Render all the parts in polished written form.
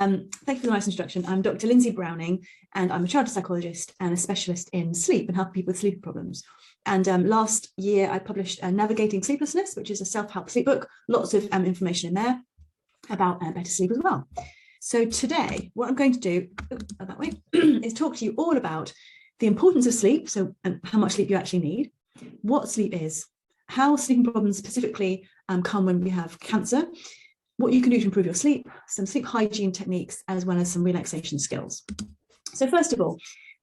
Thank you for the nice introduction. I'm Dr. Lindsay Browning, and I'm a child psychologist and a specialist in sleep and helping people with sleep problems. And last year, I published Navigating Sleeplessness, which is a self-help sleep book. Lots of information in there about better sleep as well. So today, what I'm going to do that way is talk to you all about the importance of sleep, so how much sleep you actually need, what sleep is, how sleeping problems specifically come when we have cancer, what you can do to improve your sleep, some sleep hygiene techniques, as well as some relaxation skills. So first of all,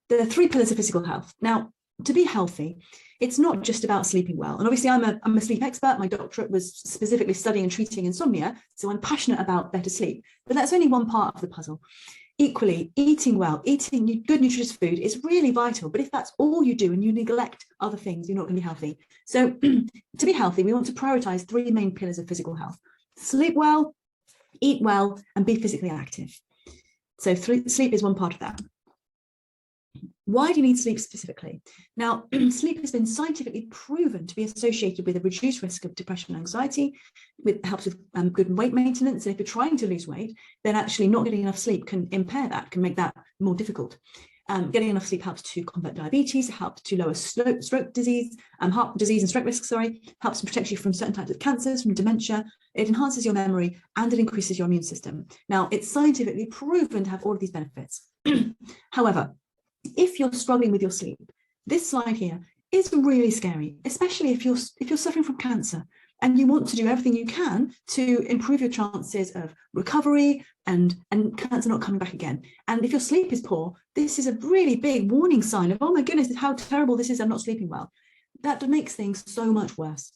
the 3 pillars of physical health. Now, to be healthy, it's not just about sleeping well. And obviously I'm a sleep expert. My doctorate was specifically studying and treating insomnia. So I'm passionate about better sleep, but that's only one part of the puzzle. Equally, eating well, eating good nutritious food is really vital. But if that's all you do and you neglect other things, you're not going to be healthy. So to be healthy, we want to prioritize 3 main pillars of physical health: sleep well, eat well, and be physically active. So sleep is one part of that. Why do you need sleep specifically? Now, sleep has been scientifically proven to be associated with a reduced risk of depression and anxiety. It helps with good weight maintenance. And if you're trying to lose weight, then actually not getting enough sleep can impair that, can make that more difficult. Getting enough sleep helps to combat diabetes, helps to lower stroke disease, heart disease and stroke risk, helps to protect you from certain types of cancers, from dementia. It enhances your memory and it increases your immune system. Now, it's scientifically proven to have all of these benefits. However, if you're struggling with your sleep, this slide here is really scary, especially if you're suffering from cancer and you want to do everything you can to improve your chances of recovery and cancer not coming back again. And if your sleep is poor, this is a really big warning sign of, oh my goodness, how terrible this is, I'm not sleeping well. That makes things so much worse.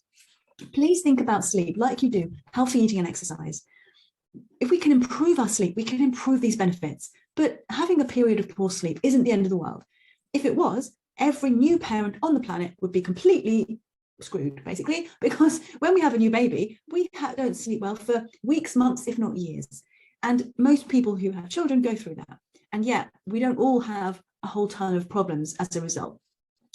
Please think about sleep like you do healthy eating and exercise. If we can improve our sleep, we can improve these benefits. But having a period of poor sleep isn't the end of the world. If it was, every new parent on the planet would be completely screwed, basically, because when we have a new baby, we don't sleep well for weeks, months, if not years. And most people who have children go through that. And yet we don't all have a whole ton of problems as a result.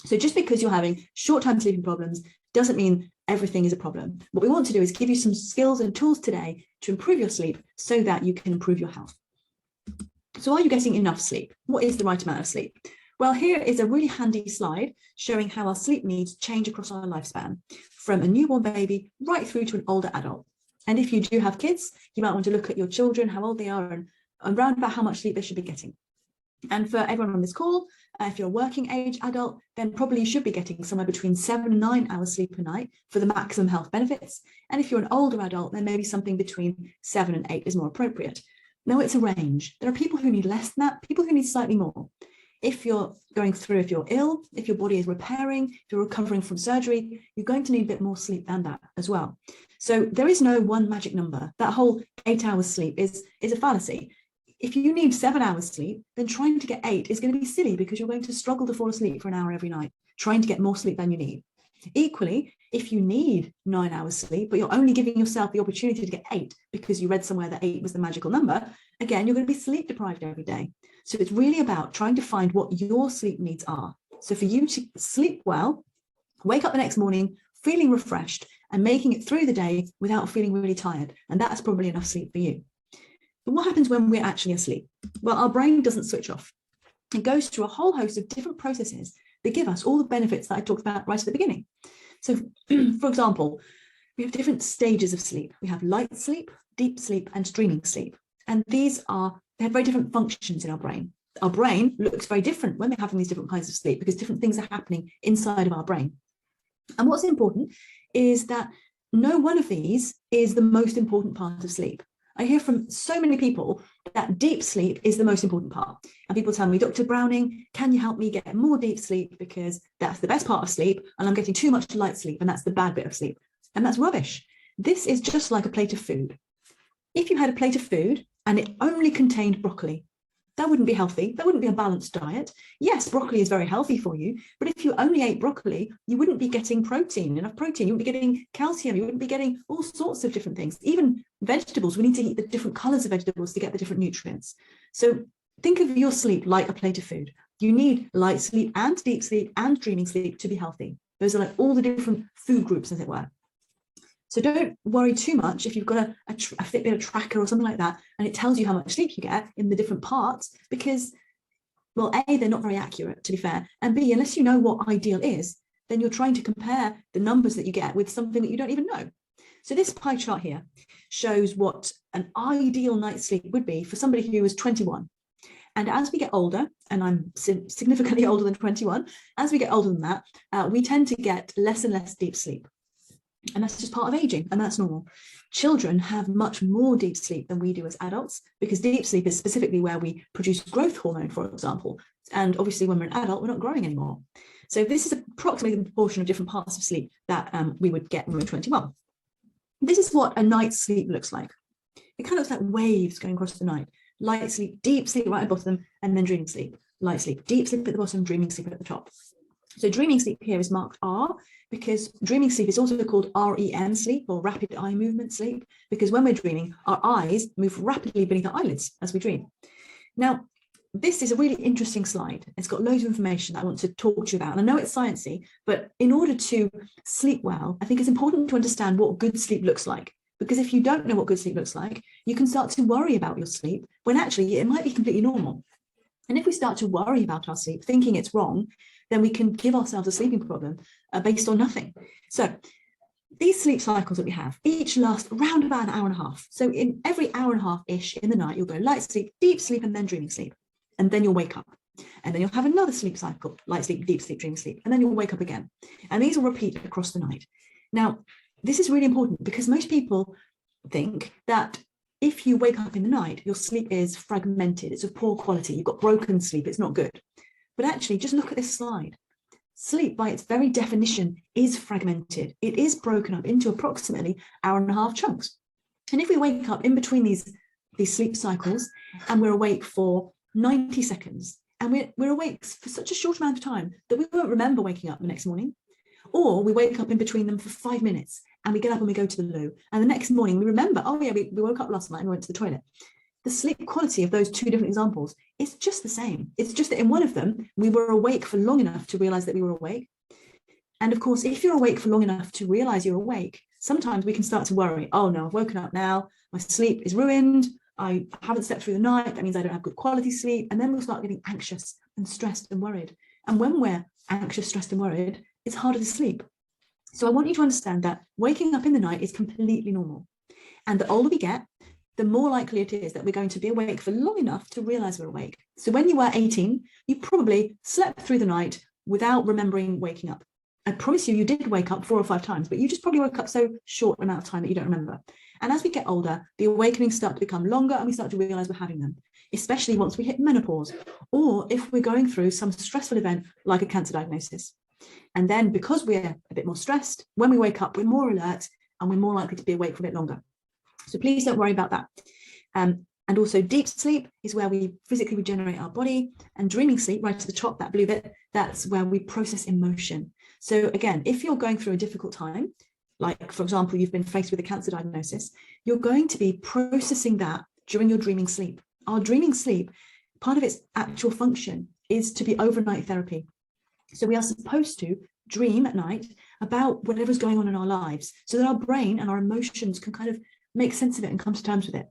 So just because you're having short-term sleeping problems doesn't mean everything is a problem. What we want to do is give you some skills and tools today to improve your sleep so that you can improve your health. So are you getting enough sleep? What is the right amount of sleep? Well, here is a really handy slide showing how our sleep needs change across our lifespan, from a newborn baby right through to an older adult. And if you do have kids, you might want to look at your children, how old they are, and around about how much sleep they should be getting. And for everyone on this call, if you're a working age adult, then probably you should be getting somewhere between 7 and 9 hours sleep per night for the maximum health benefits. And if you're an older adult, then maybe something between 7 and 8 is more appropriate. No, it's a range. There are people who need less than that, people who need slightly more. If you're going through, if you're ill, if your body is repairing, if you're recovering from surgery, you're going to need a bit more sleep than that as well. So there is no one magic number. That whole 8 hours sleep is a fallacy. If you need 7 hours sleep, then trying to get 8 is going to be silly because you're going to struggle to fall asleep for an hour every night, trying to get more sleep than you need. Equally, if you need 9 hours sleep, but you're only giving yourself the opportunity to get 8 because you read somewhere that 8 was the magical number, again, you're going to be sleep deprived every day. So it's really about trying to find what your sleep needs are. So for you to sleep well, wake up the next morning feeling refreshed and making it through the day without feeling really tired. And that's probably enough sleep for you. But what happens when we're actually asleep? Well, our brain doesn't switch off. It goes through a whole host of different processes that give us all the benefits that I talked about right at the beginning. So, for example, we have different stages of sleep. We have light sleep, deep sleep, and dreaming sleep. And they have very different functions in our brain. Our brain looks very different when we're having these different kinds of sleep because different things are happening inside of our brain. And what's important is that no one of these is the most important part of sleep. I hear from so many people that deep sleep is the most important part. And people tell me, Dr. Browning, can you help me get more deep sleep because that's the best part of sleep and I'm getting too much light sleep and that's the bad bit of sleep. And that's rubbish. This is just like a plate of food. If you had a plate of food and it only contained broccoli, that wouldn't be healthy. That wouldn't be a balanced diet. Yes, broccoli is very healthy for you, but if you only ate broccoli, you wouldn't be getting enough protein. You wouldn't be getting calcium. You wouldn't be getting all sorts of different things. Even vegetables, we need to eat the different colors of vegetables to get the different nutrients. So think of your sleep like a plate of food. You need light sleep and deep sleep and dreaming sleep to be healthy. Those are like all the different food groups, as it were. So don't worry too much if you've got a Fitbit, a tracker or something like that, and it tells you how much sleep you get in the different parts, because, well, A, they're not very accurate, to be fair, and B, unless you know what ideal is, then you're trying to compare the numbers that you get with something that you don't even know. So this pie chart here shows what an ideal night's sleep would be for somebody who is 21. And as we get older, and I'm significantly older than 21, as we get older than that, we tend to get less and less deep sleep. And that's just part of aging, and that's normal. Children have much more deep sleep than we do as adults, because deep sleep is specifically where we produce growth hormone, for example. And obviously, when we're an adult, we're not growing anymore. So this is approximately the proportion of different parts of sleep that we would get when we're 21. This is what a night's sleep looks like. It kind of looks like waves going across the night. Light sleep, deep sleep right at the bottom, and then dreaming sleep. Light sleep, deep sleep at the bottom, dreaming sleep at the top. So dreaming sleep here is marked R, because dreaming sleep is also called REM sleep, or rapid eye movement sleep, because when we're dreaming, our eyes move rapidly beneath our eyelids as we dream. Now, this is a really interesting slide. It's got loads of information that I want to talk to you about. And I know it's sciencey, but in order to sleep well, I think it's important to understand what good sleep looks like. Because if you don't know what good sleep looks like, you can start to worry about your sleep when actually it might be completely normal. And if we start to worry about our sleep, thinking it's wrong, then we can give ourselves a sleeping problem based on nothing. So these sleep cycles that we have, each last around about an hour and a half. So in every hour and a half-ish in the night, you'll go light sleep, deep sleep, and then dreaming sleep. And then you'll wake up. And then you'll have another sleep cycle, light sleep, deep sleep, dreaming sleep. And then you'll wake up again. And these will repeat across the night. Now, this is really important because most people think that if you wake up in the night, your sleep is fragmented. It's of poor quality. You've got broken sleep. It's not good. But actually, just look at this slide. Sleep, by its very definition, is fragmented. It is broken up into approximately hour and a half chunks. And if we wake up in between these sleep cycles and we're awake for 90 seconds, and we're awake for such a short amount of time that we won't remember waking up the next morning, or we wake up in between them for 5 minutes and we get up and we go to the loo, and the next morning we remember, oh yeah, we woke up last night and we went to the toilet. The sleep quality of those two different examples is just the same. It's just that in one of them, we were awake for long enough to realize that we were awake. And of course, if you're awake for long enough to realize you're awake, sometimes we can start to worry, oh no, I've woken up now, my sleep is ruined, I haven't slept through the night, that means I don't have good quality sleep. And then we'll start getting anxious and stressed and worried. And when we're anxious, stressed and worried, it's harder to sleep. So I want you to understand that waking up in the night is completely normal. And the older we get, the more likely it is that we're going to be awake for long enough to realize we're awake. So when you were 18, you probably slept through the night without remembering waking up. I promise you, you did wake up 4 or 5 times, but you just probably woke up so short amount of time that you don't remember. And as we get older, the awakenings start to become longer and we start to realize we're having them, especially once we hit menopause, or if we're going through some stressful event like a cancer diagnosis. And then because we're a bit more stressed, when we wake up, we're more alert and we're more likely to be awake for a bit longer. So please don't worry about that. And also deep sleep is where we physically regenerate our body, and dreaming sleep, right at the top, that blue bit, that's where we process emotion. So again, if you're going through a difficult time, like for example, you've been faced with a cancer diagnosis, you're going to be processing that during your dreaming sleep. Our dreaming sleep, part of its actual function is to be overnight therapy. So we are supposed to dream at night about whatever's going on in our lives so that our brain and our emotions can kind of make sense of it and come to terms with it.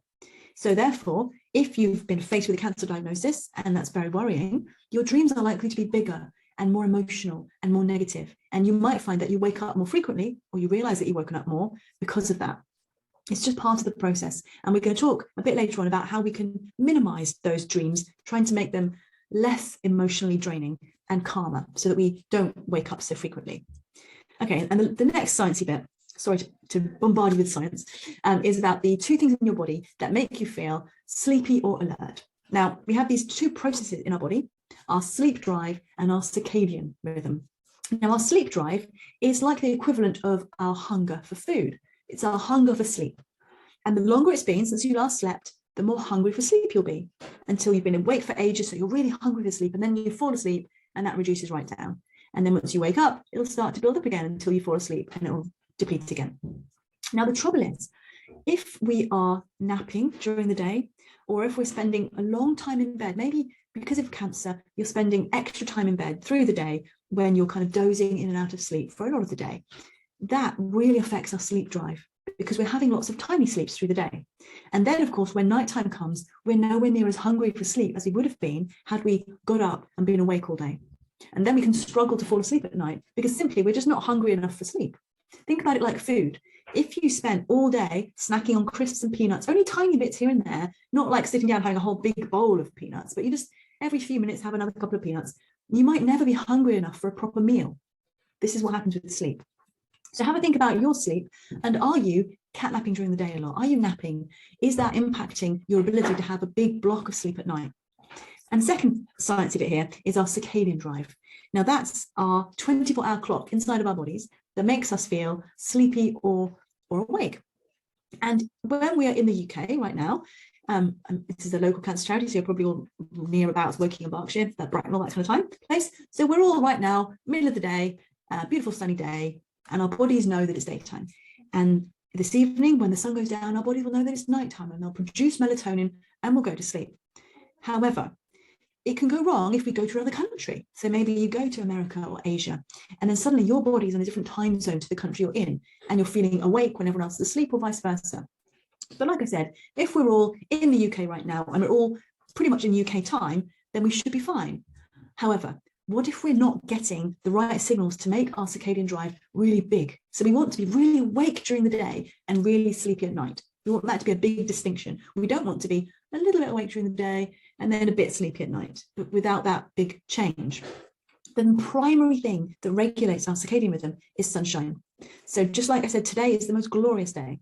So therefore, if you've been faced with a cancer diagnosis, and that's very worrying, your dreams are likely to be bigger and more emotional and more negative. And you might find that you wake up more frequently, or you realize that you've woken up more because of that. It's just part of the process. And we're going to talk a bit later on about how we can minimize those dreams, trying to make them less emotionally draining and calmer so that we don't wake up so frequently. Okay, and the next sciencey bit, sorry to bombard you with science, is about the 2 things in your body that make you feel sleepy or alert. Now, we have these 2 processes in our body, our sleep drive and our circadian rhythm. Now, our sleep drive is like the equivalent of our hunger for food. It's our hunger for sleep. And the longer it's been since you last slept, the more hungry for sleep you'll be, until you've been awake for ages, so you're really hungry for sleep, and then you fall asleep, and that reduces right down. And then once you wake up, it'll start to build up again until you fall asleep, and it'll deplete again. Now, the trouble is, if we are napping during the day, or if we're spending a long time in bed, maybe because of cancer, you're spending extra time in bed through the day when you're kind of dozing in and out of sleep for a lot of the day, that really affects our sleep drive because we're having lots of tiny sleeps through the day. And then, of course, when nighttime comes, we're nowhere near as hungry for sleep as we would have been had we got up and been awake all day. And then we can struggle to fall asleep at night because simply we're just not hungry enough for sleep. Think about it like food. If you spent all day snacking on crisps and peanuts, only tiny bits here and there, not like sitting down having a whole big bowl of peanuts, but you just every few minutes have another couple of peanuts, you might never be hungry enough for a proper meal. This is what happens with sleep. So have a think about your sleep, and are you catnapping during the day a lot? Are you napping? Is that impacting your ability to have a big block of sleep at night? And second sciencey bit here is our circadian drive. Now that's our 24-hour clock inside of our bodies that makes us feel sleepy or awake. And when we are in the UK right now, this is a local cancer charity, so you're probably all near about working in Berkshire, that Bracknell, that kind of time place. So we're all right now, middle of the day, beautiful sunny day, and our bodies know that it's daytime. And this evening, when the sun goes down, our bodies will know that it's nighttime, and they'll produce melatonin and we'll go to sleep. However, it can go wrong if we go to another country. So maybe you go to America or Asia, and then suddenly your body's in a different time zone to the country you're in, and you're feeling awake when everyone else is asleep, or vice versa. But like I said, if we're all in the UK right now and we're all pretty much in UK time, then we should be fine. However, what if we're not getting the right signals to make our circadian drive really big? So we want to be really awake during the day and really sleepy at night. We want that to be a big distinction. We don't want to be a little bit awake during the day and then a bit sleepy at night, but without that big change. The primary thing that regulates our circadian rhythm is sunshine. So just like I said, today is the most glorious day.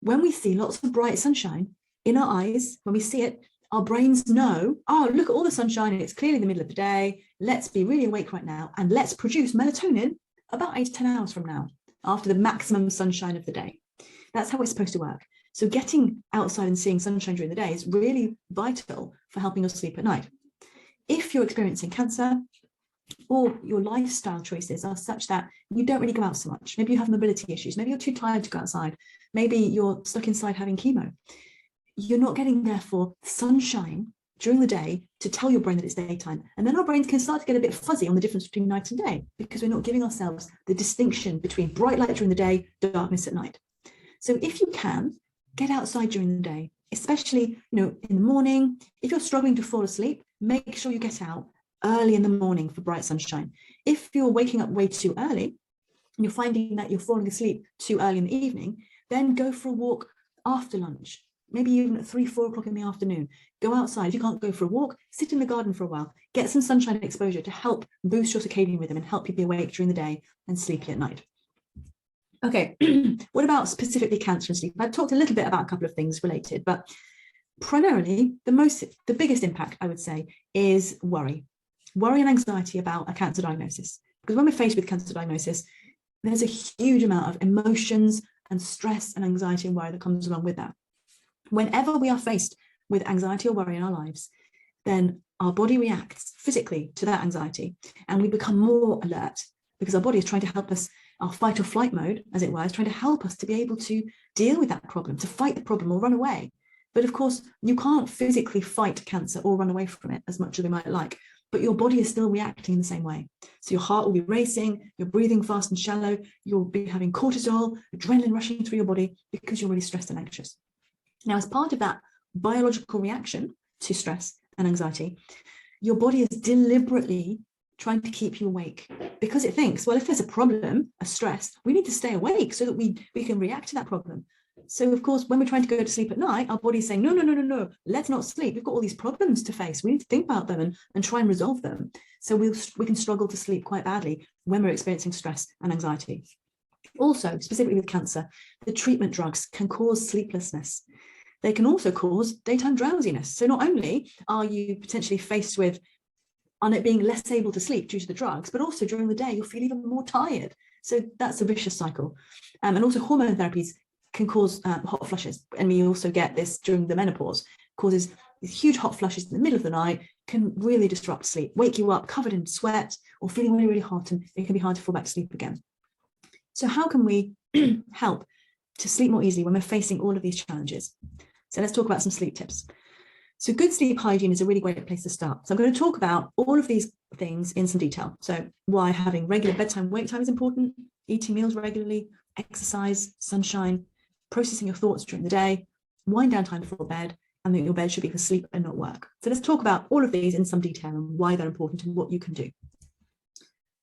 When we see lots of bright sunshine in our eyes, when we see it, our brains know, oh, look at all the sunshine, and it's clearly the middle of the day. Let's be really awake right now, and let's produce melatonin about 8 to 10 hours from now, after the maximum sunshine of the day. That's how it's supposed to work. So getting outside and seeing sunshine during the day is really vital for helping us sleep at night. If you're experiencing cancer, or your lifestyle choices are such that you don't really go out so much, maybe you have mobility issues, maybe you're too tired to go outside, maybe you're stuck inside having chemo, you're not getting therefore sunshine during the day to tell your brain that it's daytime. And then our brains can start to get a bit fuzzy on the difference between night and day, because we're not giving ourselves the distinction between bright light during the day, darkness at night. So if you can, get outside during the day, especially in the morning. If you're struggling to fall asleep, make sure you get out early in the morning for bright sunshine. If you're waking up way too early and you're finding that you're falling asleep too early in the evening, then go for a walk after lunch, maybe even at 3-4 o'clock in the afternoon. Go outside. If you can't go for a walk, sit in the garden for a while, get some sunshine exposure to help boost your circadian rhythm and help you be awake during the day and sleepy at night. Okay, what about specifically cancer and sleep? I've talked a little bit about a couple of things related, but primarily the biggest impact, I would say, is worry and anxiety about a cancer diagnosis. Because when we're faced with cancer diagnosis, there's a huge amount of emotions and stress and anxiety and worry that comes along with that. Whenever we are faced with anxiety or worry in our lives, then our body reacts physically to that anxiety, and we become more alert because our body is trying to help us. Our fight or flight mode, as it were, is trying to help us to be able to deal with that problem, to fight the problem or run away. But of course, you can't physically fight cancer or run away from it as much as we might like, but your body is still reacting in the same way. So your heart will be racing, you're breathing fast and shallow, you'll be having cortisol, adrenaline rushing through your body because you're really stressed and anxious. Now, as part of that biological reaction to stress and anxiety, your body is deliberately trying to keep you awake because it thinks, well, if there's a problem, a stress, we need to stay awake so that we can react to that problem. So of course, when we're trying to go to sleep at night, our body's saying, no, let's not sleep. We've got all these problems to face. We need to think about them and try and resolve them. So we can struggle to sleep quite badly when we're experiencing stress and anxiety. Also, specifically with cancer, the treatment drugs can cause sleeplessness. They can also cause daytime drowsiness. So not only are you potentially faced with on it being less able to sleep due to the drugs, but also during the day, you'll feel even more tired. So that's a vicious cycle. And also hormone therapies can cause hot flushes. And we also get this during the menopause, causes these huge hot flushes in the middle of the night, can really disrupt sleep, wake you up covered in sweat or feeling really, really hot, and it can be hard to fall back to sleep again. So how can we help to sleep more easily when we're facing all of these challenges? So let's talk about some sleep tips. So good sleep hygiene is a really great place to start. So I'm going to talk about all of these things in some detail. So why having regular bedtime wake time is important, eating meals regularly, exercise, sunshine, processing your thoughts during the day, wind down time before bed, and that your bed should be for sleep and not work. So let's talk about all of these in some detail and why they're important and what you can do.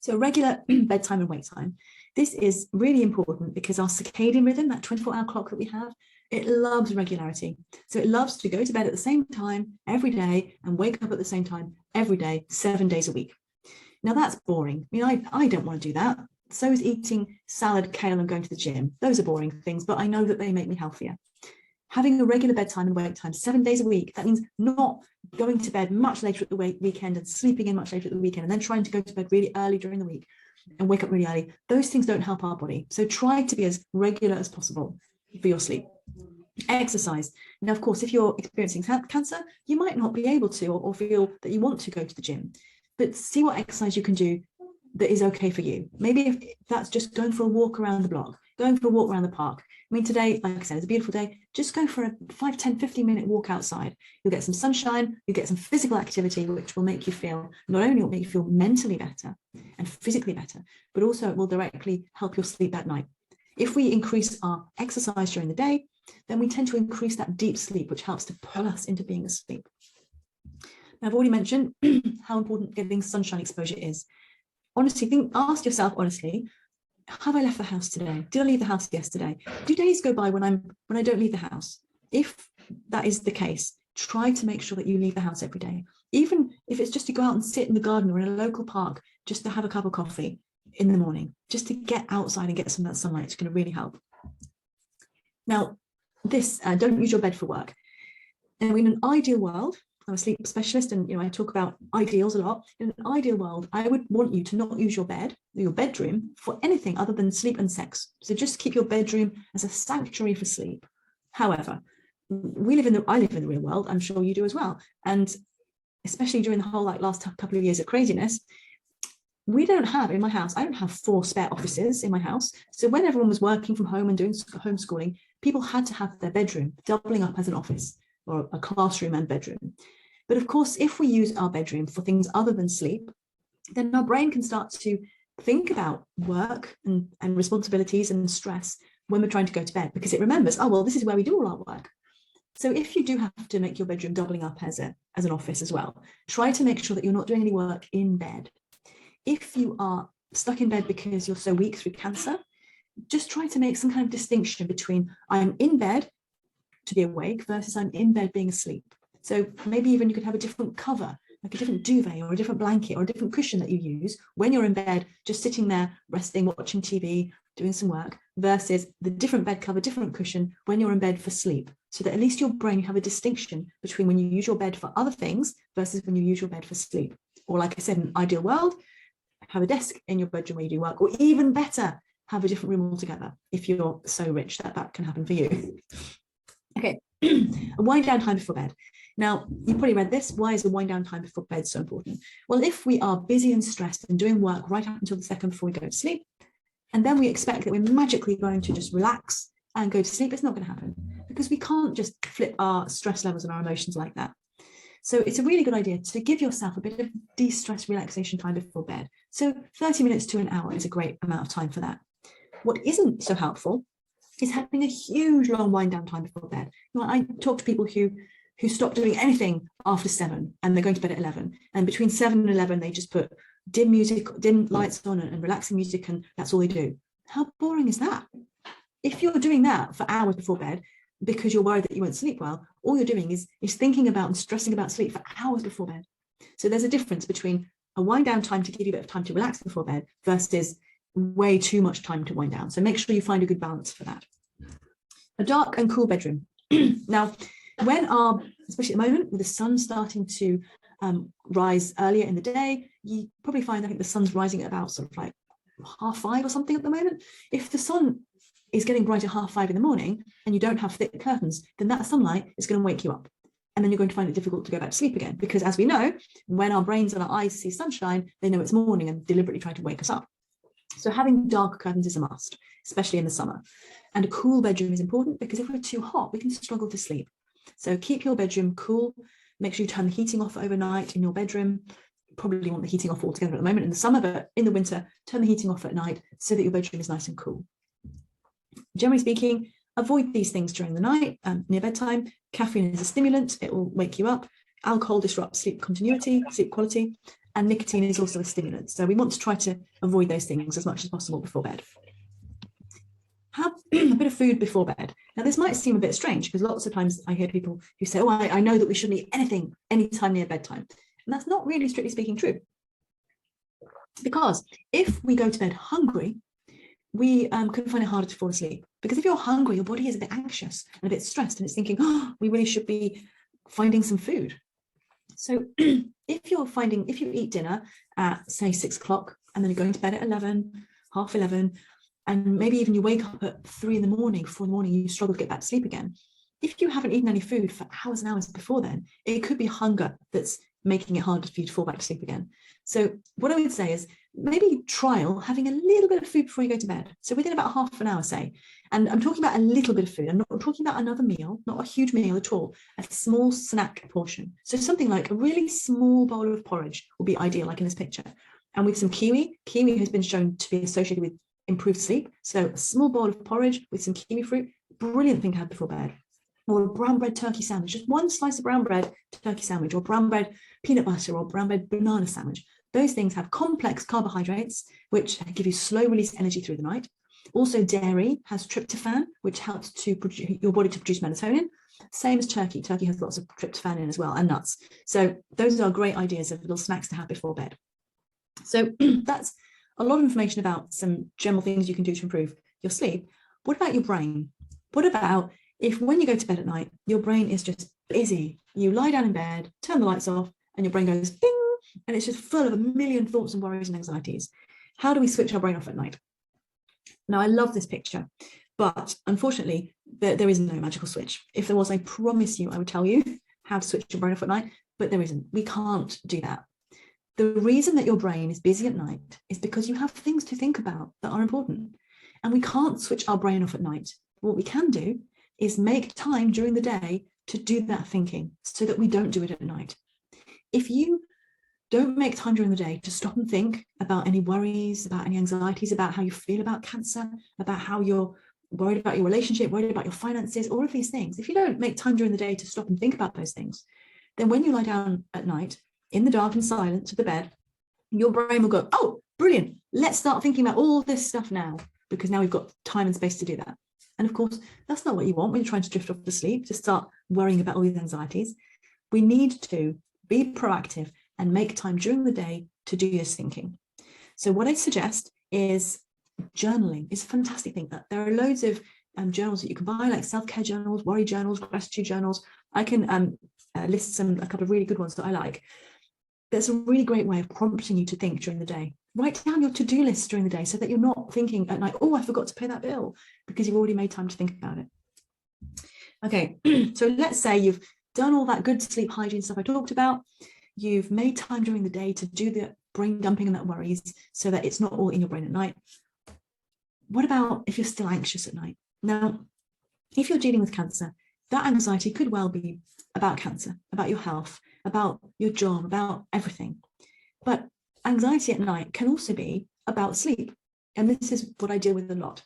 So regular bedtime and wake time. This is really important because our circadian rhythm, that 24-hour clock that we have, it loves regularity. So it loves to go to bed at the same time every day and wake up at the same time every day, 7 days a week. Now that's boring. I don't want to do that. So is eating salad, kale, and going to the gym. Those are boring things, but I know that they make me healthier. Having a regular bedtime and wake time 7 days a week, that means not going to bed much later at the weekend and sleeping in much later at the weekend and then trying to go to bed really early during the week and wake up really early. Those things don't help our body. So try to be as regular as possible for your sleep. Exercise. Now, of course, if you're experiencing cancer, you might not be able to or feel that you want to go to the gym, but see what exercise you can do that is okay for you. Maybe if that's just going for a walk around the block, going for a walk around the park. I mean, today, like I said, it's a beautiful day. Just go for a 5, 10, 15-minute walk outside. You'll get some sunshine, you get some physical activity, which will make you feel, not only will make you feel mentally better and physically better, but also it will directly help your sleep that night. If we increase our exercise during the day, then we tend to increase that deep sleep, which helps to pull us into being asleep. Now, I've already mentioned how important getting sunshine exposure is. Honestly, ask yourself honestly, have I left the house today? Did I leave the house yesterday? Do days go by when I don't leave the house? If that is the case, try to make sure that you leave the house every day. Even if it's just to go out and sit in the garden or in a local park, just to have a cup of coffee in the morning, just to get outside and get some of that sunlight, it's going to really help. Now, don't use your bed for work. Now, in an ideal world, I'm a sleep specialist and I talk about ideals a lot. In an ideal world, I would want you to not use your bed, your bedroom, for anything other than sleep and sex. So just keep your bedroom as a sanctuary for sleep. However, I live in the real world. I'm sure you do as well. And especially during the whole last couple of years of craziness, we don't have in my house, I don't have 4 spare offices in my house. So when everyone was working from home and doing homeschooling, people had to have their bedroom doubling up as an office or a classroom and bedroom. But of course, if we use our bedroom for things other than sleep, then our brain can start to think about work and responsibilities and stress when we're trying to go to bed, because it remembers, oh, well, this is where we do all our work. So if you do have to make your bedroom doubling up as an office as well, try to make sure that you're not doing any work in bed. If you are stuck in bed because you're so weak through cancer, just try to make some kind of distinction between I'm in bed to be awake versus I'm in bed being asleep. So maybe even you could have a different cover, like a different duvet or a different blanket or a different cushion that you use when you're in bed, just sitting there, resting, watching TV, doing some work, versus the different bed cover, different cushion when you're in bed for sleep. So that at least your brain, you have a distinction between when you use your bed for other things versus when you use your bed for sleep. Or like I said, in an ideal world, have a desk in your bedroom where you do work, or even better, have a different room altogether if you're so rich that can happen for you. Okay, a wind down time before bed. Now, you probably read this. Why is a wind down time before bed so important? Well, if we are busy and stressed and doing work right up until the second before we go to sleep, and then we expect that we're magically going to just relax and go to sleep, it's not going to happen, because we can't just flip our stress levels and our emotions like that. So it's a really good idea to give yourself a bit of de-stress relaxation time before bed. So 30 minutes to an hour is a great amount of time for that. What isn't so helpful is having a huge long wind down time before bed. I talk to people who stop doing anything after 7 and they're going to bed at 11. And between 7 and 11, they just put dim music, dim lights on and relaxing music, and that's all they do. How boring is that? If you're doing that for hours before bed because you're worried that you won't sleep well, all you're doing is thinking about and stressing about sleep for hours before bed. So there's a difference between a wind down time to give you a bit of time to relax before bed versus way too much time to wind down. So make sure you find a good balance for that. A dark and cool bedroom. Now, especially at the moment, with the sun starting to rise earlier in the day, you probably find, I think the sun's rising at about sort of like 5:30 or something at the moment. If the sun is getting bright at 5:30 in the morning and you don't have thick curtains, then that sunlight is going to wake you up. And then you're going to find it difficult to go back to sleep again, because as we know, when our brains and our eyes see sunshine, they know it's morning and deliberately try to wake us up. So having dark curtains is a must, especially in the summer. And a cool bedroom is important, because if we're too hot, we can struggle to sleep. So keep your bedroom cool. Make sure you turn the heating off overnight in your bedroom. probably want the heating off altogether at the moment in the summer, but in the winter, turn the heating off at night so that your bedroom is nice and cool. Generally speaking, avoid these things during the night, near bedtime. Caffeine is a stimulant, it will wake you up. Alcohol disrupts sleep continuity, sleep quality, and nicotine is also a stimulant. So we want to try to avoid those things as much as possible before bed. Have a bit of food before bed. Now, this might seem a bit strange because lots of times I hear people who say, oh, I know that we shouldn't eat anything anytime near bedtime. And that's not really, strictly speaking, true. Because if we go to bed hungry, we can find it harder to fall asleep. Because if you're hungry, your body is a bit anxious and a bit stressed, and it's thinking, oh, we really should be finding some food. So if you eat dinner at, say, 6 o'clock, and then you're going to bed at 11, half 11, and maybe even you wake up at 3 in the morning, 4 in the morning, you struggle to get back to sleep again. If you haven't eaten any food for hours and hours before then, it could be hunger that's making it harder for you to fall back to sleep again. So what I would say is maybe trial having a little bit of food before you go to bed. So within about half an hour, say, and I'm talking about a little bit of food. I'm not talking about another meal, not a huge meal at all, a small snack portion. So something like a really small bowl of porridge will be ideal, like in this picture. And with some kiwi. Kiwi has been shown to be associated with improved sleep. So a small bowl of porridge with some kiwi fruit, brilliant thing to have before bed. Or a brown bread turkey sandwich, just one slice of brown bread turkey sandwich, or brown bread peanut butter, or brown bread banana sandwich. Those things have complex carbohydrates, which give you slow release energy through the night. Also, dairy has tryptophan, which helps to produce your body to produce melatonin. Same as turkey. Turkey has lots of tryptophan in as well, and nuts. So those are great ideas of little snacks to have before bed. So that's a lot of information about some general things you can do to improve your sleep. What about your brain? What about if when you go to bed at night, your brain is just busy? You lie down in bed, turn the lights off, and your brain goes bing, and it's just full of a million thoughts and worries and anxieties. How do we switch our brain off at night? Now, I love this picture, but unfortunately, there is no magical switch. If there was, I promise you, I would tell you how to switch your brain off at night, but there isn't. We can't do that. The reason that your brain is busy at night is because you have things to think about that are important, and we can't switch our brain off at night. What we can do is make time during the day to do that thinking so that we don't do it at night. If you don't make time during the day to stop and think about any worries, about any anxieties, about how you feel about cancer, about how you're worried about your relationship, worried about your finances, all of these things, if you don't make time during the day to stop and think about those things, then when you lie down at night in the dark and silence of the bed, your brain will go, oh, brilliant, let's start thinking about all this stuff now, because now we've got time and space to do that. And of course, that's not what you want when you're trying to drift off to sleep, to start worrying about all these anxieties. We need to be proactive and make time during the day to do this thinking. So what I suggest is journaling. It's a fantastic thing. That there are loads of journals that you can buy, like self-care journals, worry journals, gratitude journals. I can list a couple of really good ones that I like. That's a really great way of prompting you to think during the day. Write down your to-do list during the day so that you're not thinking at night, oh, I forgot to pay that bill, because you've already made time to think about it. Okay, so let's say you've done all that good sleep hygiene stuff I talked about. You've made time during the day to do the brain dumping and that worries so that it's not all in your brain at night. What about if you're still anxious at night? Now, if you're dealing with cancer, that anxiety could well be about cancer, about your health, about your job, about everything. But anxiety at night can also be about sleep. And this is what I deal with a lot.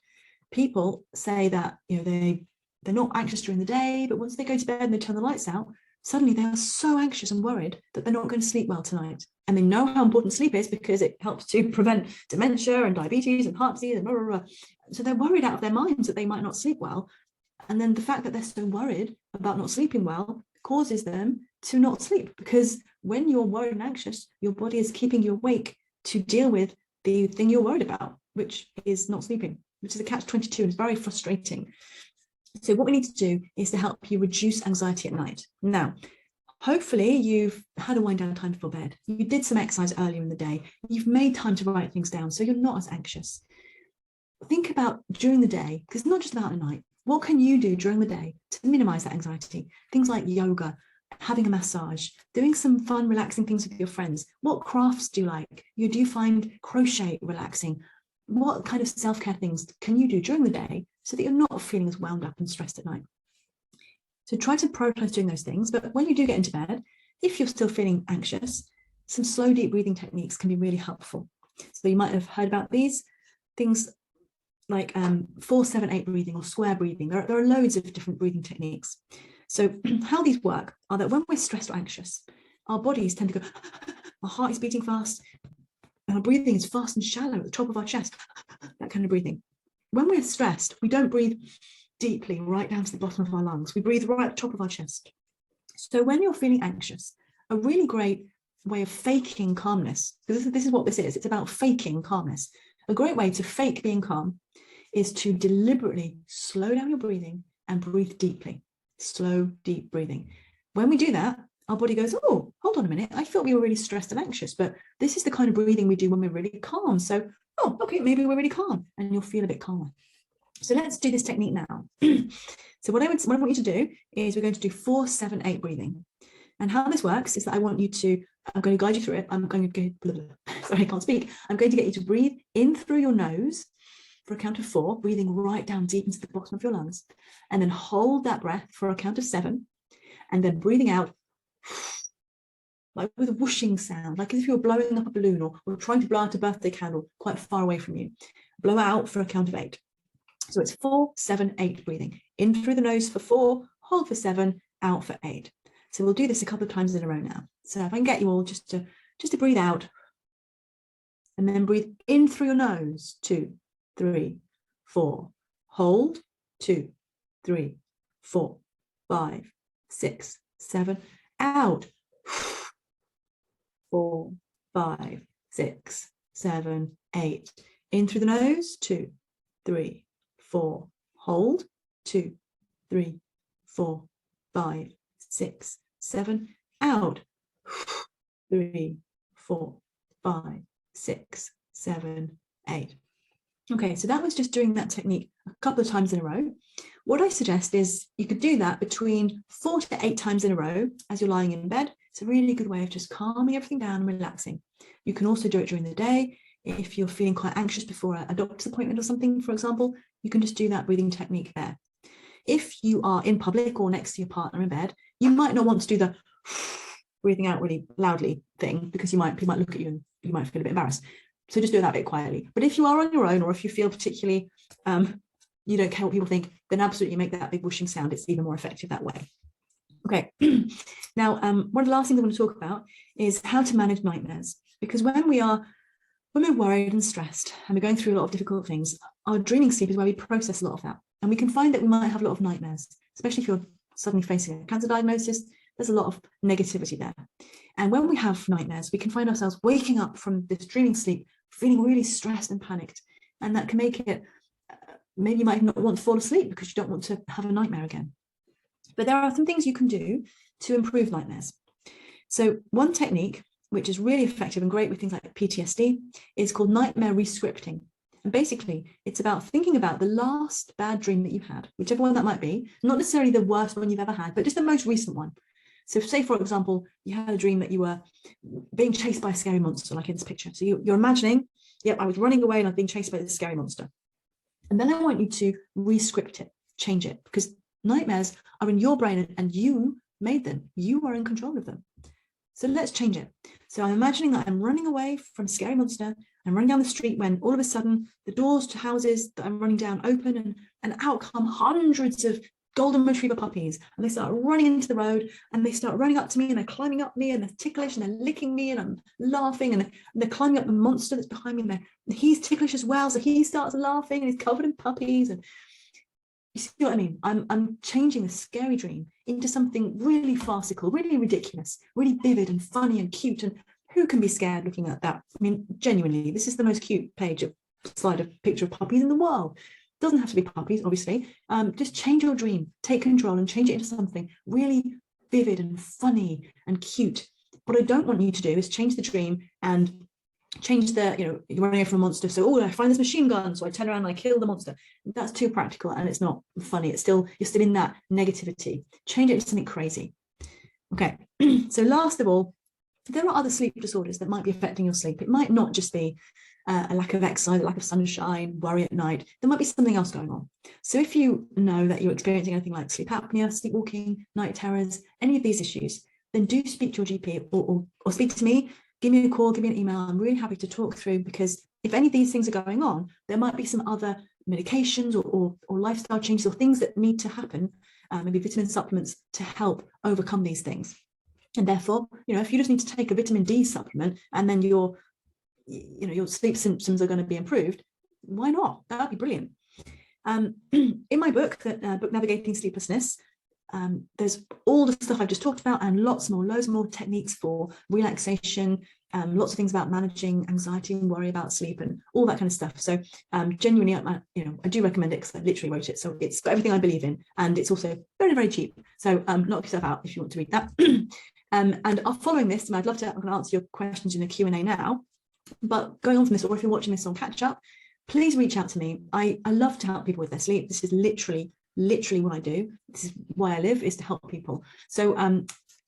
People say that, they're not anxious during the day, but once they go to bed and they turn the lights out, suddenly they are so anxious and worried that they're not going to sleep well tonight. And they know how important sleep is because it helps to prevent dementia and diabetes and heart disease and blah, blah, blah. So they're worried out of their minds that they might not sleep well. And then the fact that they're so worried about not sleeping well causes them to not sleep, because when you're worried and anxious, your body is keeping you awake to deal with the thing you're worried about, which is not sleeping, which is a catch-22, and it's very frustrating. So what we need to do is to help you reduce anxiety at night. Now, hopefully you've had a wind down time before bed. You did some exercise earlier in the day. You've made time to write things down, so you're not as anxious. Think about during the day, because it's not just about at night. What can you do during the day to minimize that anxiety? Things like yoga, having a massage, doing some fun, relaxing things with your friends. What crafts do you like? Do you find crochet relaxing? What kind of self-care things can you do during the day so that you're not feeling as wound up and stressed at night? So try to prioritize doing those things. But when you do get into bed, if you're still feeling anxious, some slow, deep breathing techniques can be really helpful. So you might have heard about these things like 4-7-8 breathing or square breathing. There are loads of different breathing techniques. So how these work are that when we're stressed or anxious, our bodies tend to go, our heart is beating fast, and our breathing is fast and shallow at the top of our chest, that kind of breathing. When we're stressed, we don't breathe deeply right down to the bottom of our lungs. We breathe right at the top of our chest. So when you're feeling anxious, a really great way of faking calmness, because this is what this is, it's about faking calmness. A great way to fake being calm is to deliberately slow down your breathing and breathe deeply. Slow, deep breathing. When we do that, our body goes, oh, hold on a minute, I thought we were really stressed and anxious, but this is the kind of breathing we do when we're really calm. So, oh, okay, maybe we're really calm, and you'll feel a bit calmer. So let's do this technique now. So what I want you to do is we're going to do 4-7-8 breathing. And how this works is that I'm going to guide you through it. I'm going to go, blah, blah, blah. Sorry, I can't speak. I'm going to get you to breathe in through your nose for a count of 4, breathing right down deep into the bottom of your lungs, and then hold that breath for a count of 7, and then breathing out like with a whooshing sound, like as if you were blowing up a balloon or trying to blow out a birthday candle quite far away from you. Blow out for a count of 8. So it's 4-7-8 breathing. In through the nose for 4, hold for 7, out for 8. So we'll do this a couple of times in a row now. So if I can get you all just to breathe out, and then breathe in through your nose, 2, 3, 4. Hold, 2, 3, 4, 5, 6, 7. Out. 4, 5, 6, 7, 8. In through the nose, 2, 3, 4. Hold, 2, 3, 4, 5, 6, 7. Out. 3, 4, 5, 6, 7, 8. Okay, so that was just doing that technique a couple of times in a row. What I suggest is you could do that between 4 to 8 times in a row as you're lying in bed. It's a really good way of just calming everything down and relaxing. You can also do it during the day. If you're feeling quite anxious before a doctor's appointment or something, for example, you can just do that breathing technique there. If you are in public or next to your partner in bed, you might not want to do the breathing out really loudly thing, because he might look at you and you might feel a bit embarrassed. So just do that a bit quietly. But if you are on your own, or if you feel particularly, you don't care what people think, then absolutely make that big whooshing sound. It's even more effective that way. Okay. Now, one of the last things I want to talk about is how to manage nightmares. Because when we're worried and stressed and we're going through a lot of difficult things, our dreaming sleep is where we process a lot of that. And we can find that we might have a lot of nightmares, especially if you're suddenly facing a cancer diagnosis. There's a lot of negativity there. And when we have nightmares, we can find ourselves waking up from this dreaming sleep, feeling really stressed and panicked. And that can make it, maybe you might not want to fall asleep because you don't want to have a nightmare again. But there are some things you can do to improve nightmares. So one technique, which is really effective and great with things like PTSD, is called nightmare rescripting. And basically, it's about thinking about the last bad dream that you had, whichever one that might be, not necessarily the worst one you've ever had, but just the most recent one. So say, for example, you had a dream that you were being chased by a scary monster, like in this picture. So you're imagining, yep, I was running away and I'm being chased by this scary monster. And then I want you to rescript it, change it, because nightmares are in your brain and you made them. You are in control of them. So let's change it. So I'm imagining that I'm running away from a scary monster. I'm running down the street when all of a sudden the doors to houses that I'm running down open, and out come hundreds of golden retriever puppies, and they start running into the road, and they start running up to me, and they're climbing up me, and they're ticklish, and they're licking me, and I'm laughing, and they're climbing up the monster that's behind me, and he's ticklish as well, so he starts laughing, and he's covered in puppies. And you see what I mean? I'm changing the scary dream into something really farcical, really ridiculous, really vivid and funny and cute. And who can be scared looking at that? I mean, genuinely, this is the most cute slide of picture of puppies in the world. Doesn't have to be puppies, obviously. Just change your dream, take control, and change it into something really vivid and funny and cute. What I don't want you to do is change the dream and change the, you're running away from a monster, so I find this machine gun, so I turn around and I kill the monster. That's too practical and it's not funny. You're still in that negativity. Change it into something crazy. Okay. So last of all, there are other sleep disorders that might be affecting your sleep. It might not just be a lack of exercise, a lack of sunshine, worry at night. There might be something else going on. So if you know that you're experiencing anything like sleep apnea, sleepwalking, night terrors, any of these issues, then do speak to your GP or speak to me. give me a call, give me an email. I'm really happy to talk through, because if any of these things are going on, there might be some other medications or lifestyle changes or things that need to happen, maybe vitamin supplements to help overcome these things. And therefore, if you just need to take a vitamin D supplement and then your sleep symptoms are going to be improved, why not? That'd be brilliant. In my book, book Navigating Sleeplessness, there's all the stuff I've just talked about and loads more techniques for relaxation, lots of things about managing anxiety and worry about sleep and all that kind of stuff. So genuinely, I do recommend it because I literally wrote it. So it's got everything I believe in, and it's also very, very cheap. So knock yourself out if you want to read that. And following this, and I'm going to answer your questions in the Q&A now, but going on from this, or if you're watching this on catch up, please reach out to me. I love to help people with their sleep. This is literally what I do. This is why I live, is to help people. So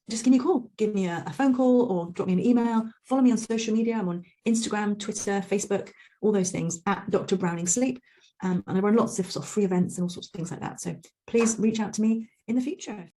just give me a call, give me a phone call, or drop me an email. Follow me on social media. I'm on Instagram, Twitter, Facebook, all those things, at Dr Browning Sleep. And I run lots of sort of free events and all sorts of things like that. So please reach out to me in the future.